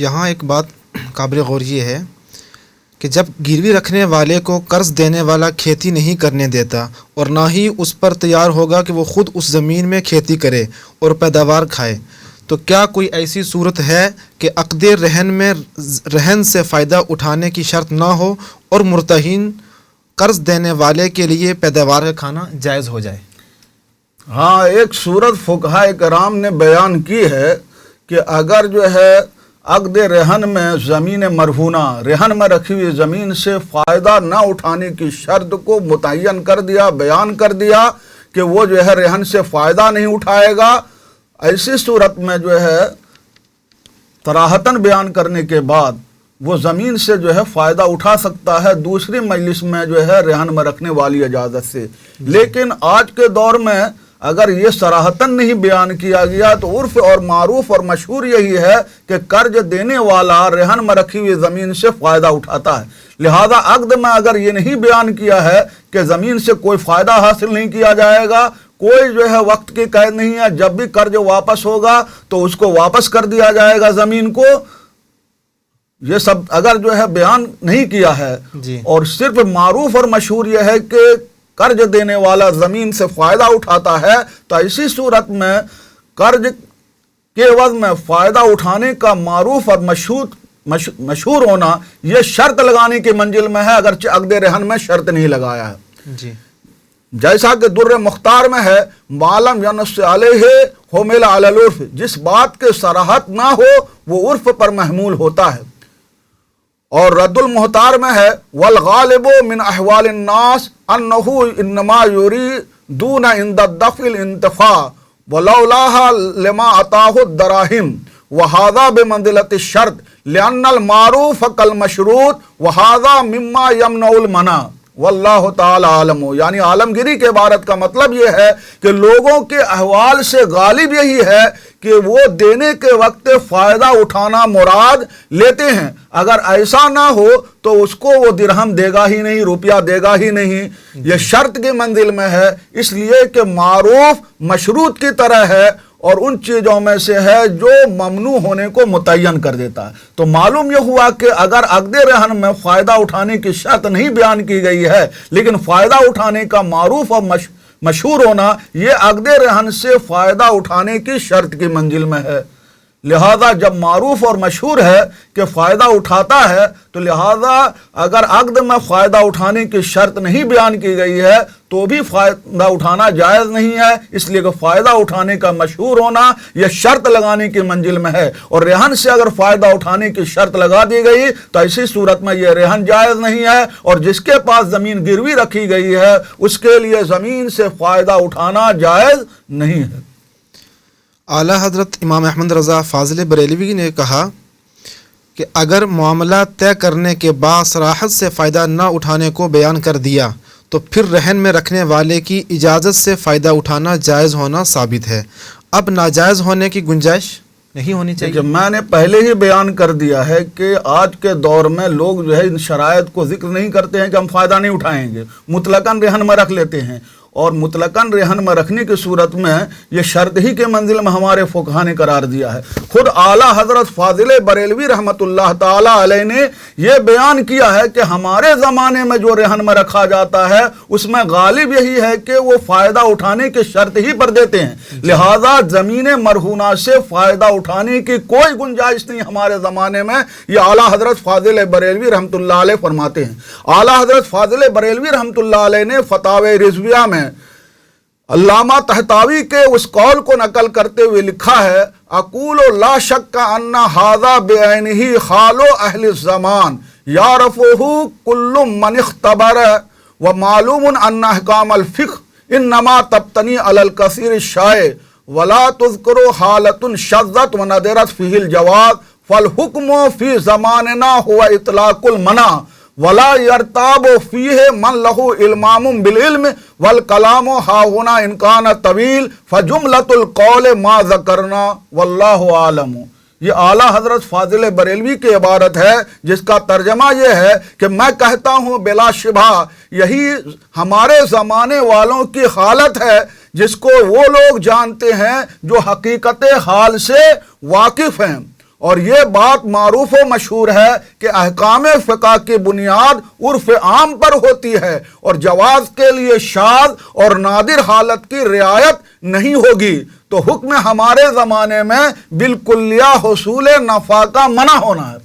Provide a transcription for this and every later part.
یہاں ایک بات قابل غور یہ ہے کہ جب گروی رکھنے والے کو قرض دینے والا کھیتی نہیں کرنے دیتا اور نہ ہی اس پر تیار ہوگا کہ وہ خود اس زمین میں کھیتی کرے اور پیداوار کھائے، تو کیا کوئی ایسی صورت ہے کہ عقد رہن سے فائدہ اٹھانے کی شرط نہ ہو اور مرتہن قرض دینے والے کے لیے پیداوار کا کھانا جائز ہو جائے؟ ہاں، ایک صورت فقہائے کرام نے بیان کی ہے کہ اگر جو ہے عقد رہن میں زمین مرہونہ، رہن میں رکھی ہوئی زمین سے فائدہ نہ اٹھانے کی شرط کو متعین کر دیا، بیان کر دیا کہ وہ جو ہے رہن سے فائدہ نہیں اٹھائے گا، ایسی صورت میں جو ہے صراحتاً بیان کرنے کے بعد وہ زمین سے جو ہے فائدہ اٹھا سکتا ہے دوسری مجلس میں جو ہے رہن میں رکھنے والی اجازت سے۔ لیکن آج کے دور میں اگر یہ صراحتاً نہیں بیان کیا گیا تو عرف اور معروف اور مشہور یہی ہے کہ قرض دینے والا رہن میں رکھی ہوئی زمین سے فائدہ اٹھاتا ہے، لہذا عقد میں اگر یہ نہیں بیان کیا ہے کہ زمین سے کوئی فائدہ حاصل نہیں کیا جائے گا، کوئی جو ہے وقت کی قید نہیں ہے، جب بھی قرض واپس ہوگا تو اس کو واپس کر دیا جائے گا زمین کو، یہ سب اگر جو ہے بیان نہیں کیا ہے اور صرف معروف اور مشہور یہ ہے کہ قرض دینے والا زمین سے فائدہ اٹھاتا ہے، تو ایسی صورت میں قرض کے عوض میں فائدہ اٹھانے کا معروف اور مشہور ہونا یہ شرط لگانے کی منزل میں ہے، اگرچہ عقد رہن میں شرط نہیں لگایا ہے۔ جیسا کہ در مختار میں ہے، معلوم ینص علیہ حمل علی العرف، جس بات کے صراحت نہ ہو وہ عرف پر محمول ہوتا ہے۔ اور رد المحتار میں ہے، والغالب من احوال الناس انہ انما یریدون عند الدفع الانتفاع ولولاها لما اتاہ الدراہم وہذا بمنزلۃ الشرط لان المعروف کالمشروط وہذا مما یمنع المنع واللہ تعالی عالم۔ یعنی عالمگیری کے عبارت کا مطلب یہ ہے کہ لوگوں کے احوال سے غالب یہی ہے کہ وہ دینے کے وقت فائدہ اٹھانا مراد لیتے ہیں، اگر ایسا نہ ہو تو اس کو وہ درہم دے گا ہی نہیں، روپیہ دے گا ہی نہیں، یہ شرط کی منزل میں ہے، اس لیے کہ معروف مشروط کی طرح ہے اور ان چیزوں میں سے ہے جو ممنوع ہونے کو متعین کر دیتا ہے۔ تو معلوم یہ ہوا کہ اگر عقد رہن میں فائدہ اٹھانے کی شرط نہیں بیان کی گئی ہے لیکن فائدہ اٹھانے کا معروف اور مشہور ہونا یہ عقد رہن سے فائدہ اٹھانے کی شرط کی منزل میں ہے، لہذا جب معروف اور مشہور ہے کہ فائدہ اٹھاتا ہے تو لہذا اگر عقد میں فائدہ اٹھانے کی شرط نہیں بیان کی گئی ہے تو بھی فائدہ اٹھانا جائز نہیں ہے، اس لیے کہ فائدہ اٹھانے کا مشہور ہونا یہ شرط لگانے کی منزل میں ہے، اور رہن سے اگر فائدہ اٹھانے کی شرط لگا دی گئی تو ایسی صورت میں یہ رہن جائز نہیں ہے، اور جس کے پاس زمین گروی رکھی گئی ہے اس کے لیے زمین سے فائدہ اٹھانا جائز نہیں ہے۔ اعلیٰ حضرت امام احمد رضا فاضل بریلوی نے کہا کہ اگر معاملہ طے کرنے کے بعد صراحت سے فائدہ نہ اٹھانے کو بیان کر دیا تو پھر رہن میں رکھنے والے کی اجازت سے فائدہ اٹھانا جائز ہونا ثابت ہے، اب ناجائز ہونے کی گنجائش نہیں ہونی چاہیے۔ میں نے پہلے ہی بیان کر دیا ہے کہ آج کے دور میں لوگ جو ہے ان شرائط کو ذکر نہیں کرتے ہیں کہ ہم فائدہ نہیں اٹھائیں گے، مطلقاً رہن میں رکھ لیتے ہیں، اور مطلقاً رہن میں رکھنے کی صورت میں یہ شرط ہی کے منزل میں ہمارے فقہا نے قرار دیا ہے۔ خود اعلیٰ حضرت فاضل بریلوی رحمۃ اللہ تعالی علیہ نے یہ بیان کیا ہے کہ ہمارے زمانے میں جو رہن میں رکھا جاتا ہے اس میں غالب یہی ہے کہ وہ فائدہ اٹھانے کی شرط ہی پر دیتے ہیں، لہذا زمین مرہونہ سے فائدہ اٹھانے کی کوئی گنجائش نہیں ہمارے زمانے میں، یہ اعلیٰ حضرت فاضل بریلوی رحمۃ اللہ علیہ فرماتے ہیں۔ اعلیٰ حضرت فاضل بریلوی رحمۃ اللہ علیہ نے فتاوی رضویہ میں علامہ طحطاوی کے اس قول کو نقل کرتے ہوئے لکھا ہے، اقول لا شک ان ھذا بعینہ حال اہل الزمان یعرفہ کل من اختبر ومعلوم ان احکام الفقہ انما تبتنی علی الکثیر الشائع ولا تذکر حالۃ شذت وندرت فیہ الجواز فالحکم فی زماننا هو اطلاق المنع ولا يرتاب فيه من له علمام بالعلم والكلام ها هنا ان كان طويل فجملة القول ما ذكرنا والله عالم۔ یہ اعلیٰ حضرت فاضل بریلوی کی عبارت ہے جس کا ترجمہ یہ ہے کہ میں کہتا ہوں بلا شبہ یہی ہمارے زمانے والوں کی حالت ہے جس کو وہ لوگ جانتے ہیں جو حقیقت حال سے واقف ہیں، اور یہ بات معروف و مشہور ہے کہ احکام فقہ کی بنیاد عرف عام پر ہوتی ہے اور جواز کے لیے شاذ اور نادر حالت کی رعایت نہیں ہوگی، تو حکم ہمارے زمانے میں بالکلیہ حصول نفع کا منع ہونا ہے۔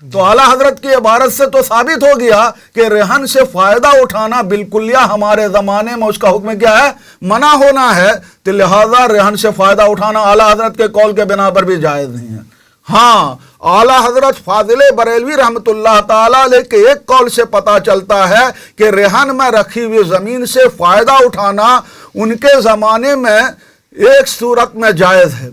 تو اعلیٰ حضرت کی عبارت سے تو ثابت ہو گیا کہ رہن سے فائدہ اٹھانا بالکلیہ ہمارے زمانے میں اس کا حکم کیا ہے؟ منع ہونا ہے، تو لہذا رہن سے فائدہ اٹھانا اعلیٰ حضرت کے قول کے بنا پر بھی جائز نہیں ہے۔ ہاں، اعلیٰ حضرت فاضل بریلوی رحمۃ اللہ تعالیٰ علیہ کے ایک قول سے پتہ چلتا ہے کہ رہن میں رکھی ہوئی زمین سے فائدہ اٹھانا ان کے زمانے میں ایک صورت میں جائز ہے۔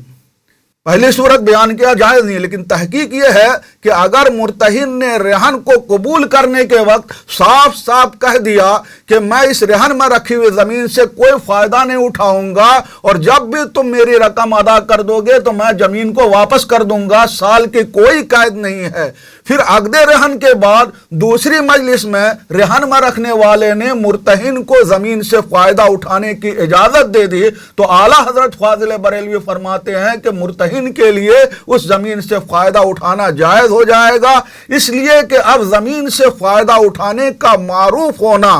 پہلی صورت بیان کیا جائز نہیں ہے، لیکن تحقیق یہ ہے کہ اگر مرتہن نے رہن کو قبول کرنے کے وقت صاف صاف کہہ دیا کہ میں اس رہن میں رکھی ہوئی زمین سے کوئی فائدہ نہیں اٹھاؤں گا اور جب بھی تم میری رقم ادا کر دو گے تو میں زمین کو واپس کر دوں گا، سال کی کوئی قید نہیں ہے، پھر عقد رہن کے بعد دوسری مجلس میں رہن میں رکھنے والے نے مرتہن کو زمین سے فائدہ اٹھانے کی اجازت دے دی، تو اعلیٰ حضرت فاضل بریلوی فرماتے ہیں کہ مرتہن کے لیے اس زمین سے فائدہ اٹھانا جائز ہو جائے گا، اس لیے کہ اب زمین سے فائدہ اٹھانے کا معروف ہونا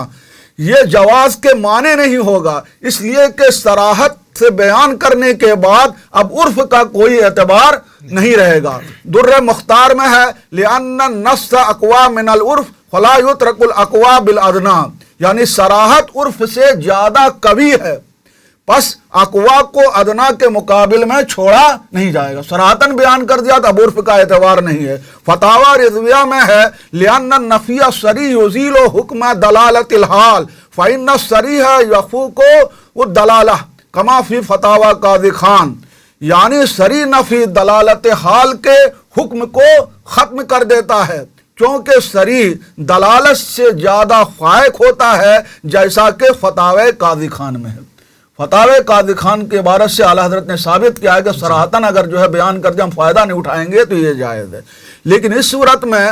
یہ جواز کے معنی نہیں ہوگا، اس لیے کہ صراحت سے بیان کرنے کے بعد اب عرف کا کوئی اعتبار نہیں رہے گا۔ در مختار میں ہے لِأَنَّ النَّصَّ أَقْوَى مِنَ الْعُرْفِ فَلَا يُتْرَكُ الْأَقْوَى بِالْأَدْنَىٰ، یعنی صراحت عرف سے زیادہ قوی ہے، پس اقوا کو ادنا کے مقابل میں چھوڑا نہیں جائے گا، صراحتاً بیان کر دیا تو اب عرف کا اعتبار نہیں ہے۔ فتاوی رضویہ میں ہے لِأَنَّ النَّفِيَ الصَّرِيحَ يُزِيلُ حُکْمَ دَلَالَةِ الْحَالِ فَإِنَّ الصَّرِيحَ يَفُوقُ الدَّلَالَةَ کما فی فتاوی قاضی خان، یعنی صریح نفی دلالت حال کے حکم کو ختم کر دیتا ہے، کیونکہ صریح دلالت سے زیادہ فائق ہوتا ہے، جیسا کہ فتاوی قاضی خان میں ہے۔ فتاوی قاضی خان کے عبارت سے اعلیٰ حضرت نے ثابت کیا ہے کہ صراحتاً اگر جو ہے بیان کر دیں ہم فائدہ نہیں اٹھائیں گے تو یہ جائز ہے، لیکن اس صورت میں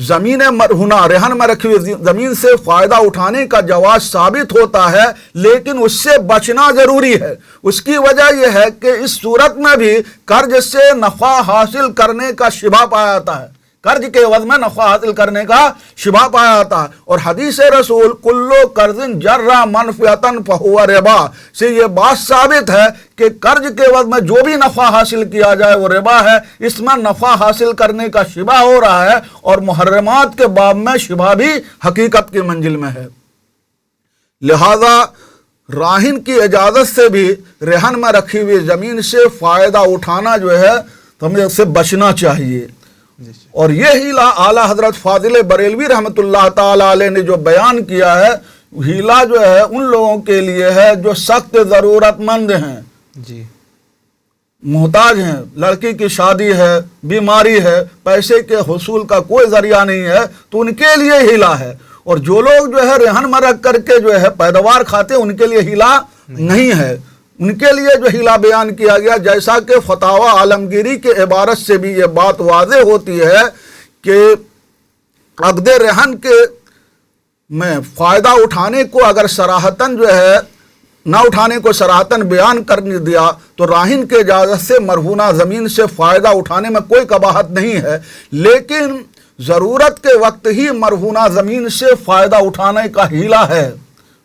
زمین مرہونہ رہن میں رکھی ہوئی زمین سے فائدہ اٹھانے کا جواز ثابت ہوتا ہے، لیکن اس سے بچنا ضروری ہے۔ اس کی وجہ یہ ہے کہ اس صورت میں بھی قرض سے نفع حاصل کرنے کا شبہ پایا جاتا ہے، قرض کے عوض میں نفع حاصل کرنے کا شبہ پایا جاتا ہے، اور حدیث رسول کلو قرض جرا منفعتن فہو ربا سے یہ بات ثابت ہے کہ قرض کے عوض میں جو بھی نفع حاصل کیا جائے وہ ربا ہے، اس میں نفع حاصل کرنے کا شبہ ہو رہا ہے، اور محرمات کے باب میں شبہ بھی حقیقت کی منزل میں ہے۔ لہذا راہن کی اجازت سے بھی رہن میں رکھی ہوئی زمین سے فائدہ اٹھانا جو ہے تو ہمیں اس سے بچنا چاہیے، اور یہ ہیلا اعلیٰ حضرت فاضل بریلوی رحمۃ اللہ تعالیٰ علیہ نے جو بیان کیا ہے، ہیلا جو ہے ان لوگوں کے لیے ہے جو سخت ضرورت مند ہیں، جی محتاج ہیں، لڑکی کی شادی ہے، بیماری ہے، پیسے کے حصول کا کوئی ذریعہ نہیں ہے، تو ان کے لیے ہیلا ہے، اور جو لوگ جو ہے رہن میں رکھ کر کے جو ہے پیداوار کھاتے ہیں ان کے لیے ہیلا نہیں ہے، ان کے لیے جو ہیلا بیان کیا گیا، جیسا کہ فتاوی عالمگیری کے عبارت سے بھی یہ بات واضح ہوتی ہے کہ عقد رہن کے میں فائدہ اٹھانے کو اگر صراحتاً جو ہے نہ اٹھانے کو صراحتاً بیان کر دیا تو راہن کے اجازت سے مرہونہ زمین سے فائدہ اٹھانے میں کوئی قباحت نہیں ہے، لیکن ضرورت کے وقت ہی مرہونہ زمین سے فائدہ اٹھانے کا ہیلا ہے،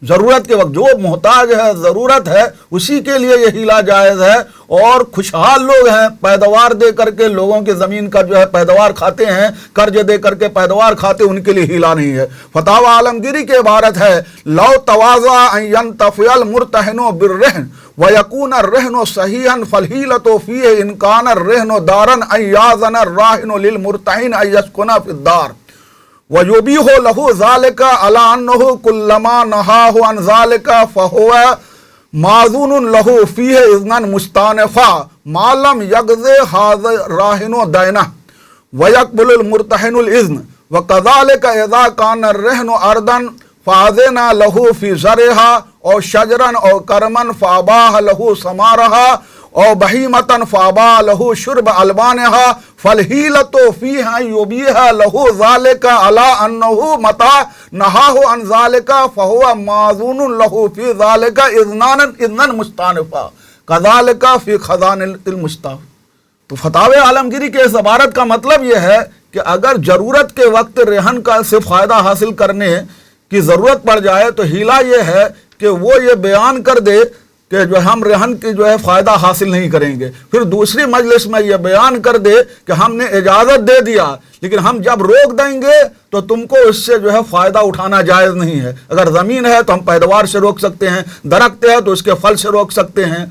ضرورت کے وقت جو محتاج ہے، ضرورت ہے، اسی کے لیے یہ ہیلا جائز ہے، اور خوشحال لوگ ہیں پیداوار دے کر کے لوگوں کی زمین کا جو ہے پیداوار کھاتے ہیں، قرض دے کر کے پیداوار کھاتے، ان کے لیے ہیلا نہیں ہے۔ فتاوی عالمگیری کی عبارت ہے لو تواضع ان ينتفع المرتهن بالرهن ويكون الرهن صحيحا فالحيلة فيه ان كان الرهن دارا ان يأذن الراهن للمرتهن ان يسكن في الدار وَيُبِيحُ لَهُ ذَلِكَ عَلَىٰ أَنَّهُ كُلَّمَا نَهَاهُ عَنْ ذَلِكَ فَهُوَ مَأْذُونٌ لَهُ فِيهِ إِذْنًا مُسْتَأْنِفًا مَا لَمْ يَقْضِ هَٰذَا الرَّاهِنُ دَيْنَهُ وَيَقْبَلُ الْمُرْتَهِنُ الْإِذْنَ وَكَذَٰلِكَ إِذَا كَانَ الرَّهْنُ أَرْضًا فَأَذِنَ لَهُ فِي زَرْعِهَا أَوْ شَجَرًا أَوْ كَرْمًا فَأَبَاحَ لَهُ ثَمَارَهَا او بہیمتن فابا لہو شرب البانہا فالحیلت فیہا یبیہا لہو ذالک علی انہو متا نہاہو عن ذالک فہو معذون لہو فی ذالک اذنان مستانفا کذالک فی خزان المستاف۔ تو فتاوی عالمگیری کے اس عبارت کا مطلب یہ ہے کہ اگر ضرورت کے وقت رہن کا سے فائدہ حاصل کرنے کی ضرورت پڑ جائے تو ہیلا یہ ہے کہ وہ یہ بیان کر دے کہ جو ہم رہن کی جو ہے فائدہ حاصل نہیں کریں گے، پھر دوسری مجلس میں یہ بیان کر دے کہ ہم نے اجازت دے دیا لیکن ہم جب روک دیں گے تو تم کو اس سے جو ہے فائدہ اٹھانا جائز نہیں ہے۔ اگر زمین ہے تو ہم پیداوار سے روک سکتے ہیں، درخت ہے تو اس کے پھل سے روک سکتے ہیں،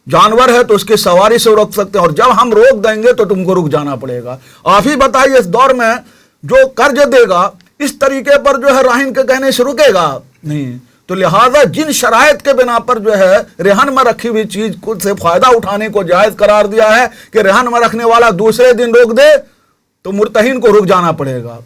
جانور ہے تو اس کی سواری سے روک سکتے ہیں، اور جب ہم روک دیں گے تو تم کو رک جانا پڑے گا۔ آپ ہی بتائیے اس دور میں جو قرض دے گا اس طریقے پر جو ہے راہن کے کہنے سے رکے گا نہیں۔ تو لہٰذا جن شرائط کے بنا پر جو ہے رہن میں رکھی ہوئی چیز سے فائدہ اٹھانے کو جائز قرار دیا ہے کہ رہن میں رکھنے والا دوسرے دن روک دے تو مرتہن کو رک جانا پڑے گا۔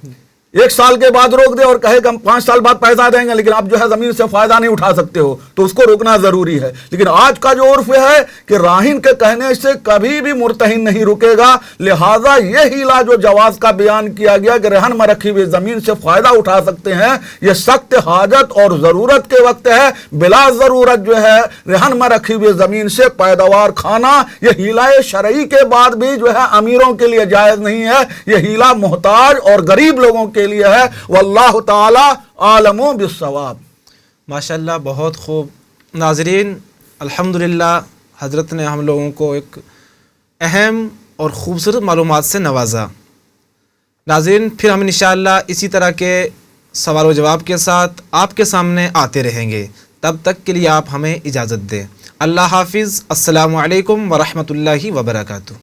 1 سال کے بعد روک دے اور کہے کہ ہم 5 سال بعد پیسہ دیں گے لیکن آپ جو ہے زمین سے فائدہ نہیں اٹھا سکتے ہو، تو اس کو روکنا ضروری ہے۔ لیکن آج کا جو عرف ہے کہ راہن کے کہنے سے کبھی بھی مرتہن نہیں رکے گا، لہٰذا یہ ہیلا جو جواز کا بیان کیا گیا کہ رہن میں رکھی ہوئی زمین سے فائدہ اٹھا سکتے ہیں، یہ سخت حاجت اور ضرورت کے وقت ہے۔ بلا ضرورت جو ہے رہن میں رکھی ہوئی زمین سے پیداوار کھانا یہ ہیلا شرعی کے بعد بھی جو ہے امیروں کے لیے جائز نہیں ہے، یہ ہیلا محتاج اور غریب لوگوں کے لیے ہے۔ واللہ تعالی عالم بالصواب۔ ماشاءاللہ، بہت خوب۔ ناظرین، الحمدللہ حضرت نے ہم لوگوں کو ایک اہم اور خوبصورت معلومات سے نوازا۔ ناظرین، پھر ہم انشاءاللہ اسی طرح کے سوال و جواب کے ساتھ آپ کے سامنے آتے رہیں گے، تب تک کے لیے آپ ہمیں اجازت دیں۔ اللہ حافظ۔ السلام علیکم ورحمۃ اللہ وبرکاتہ۔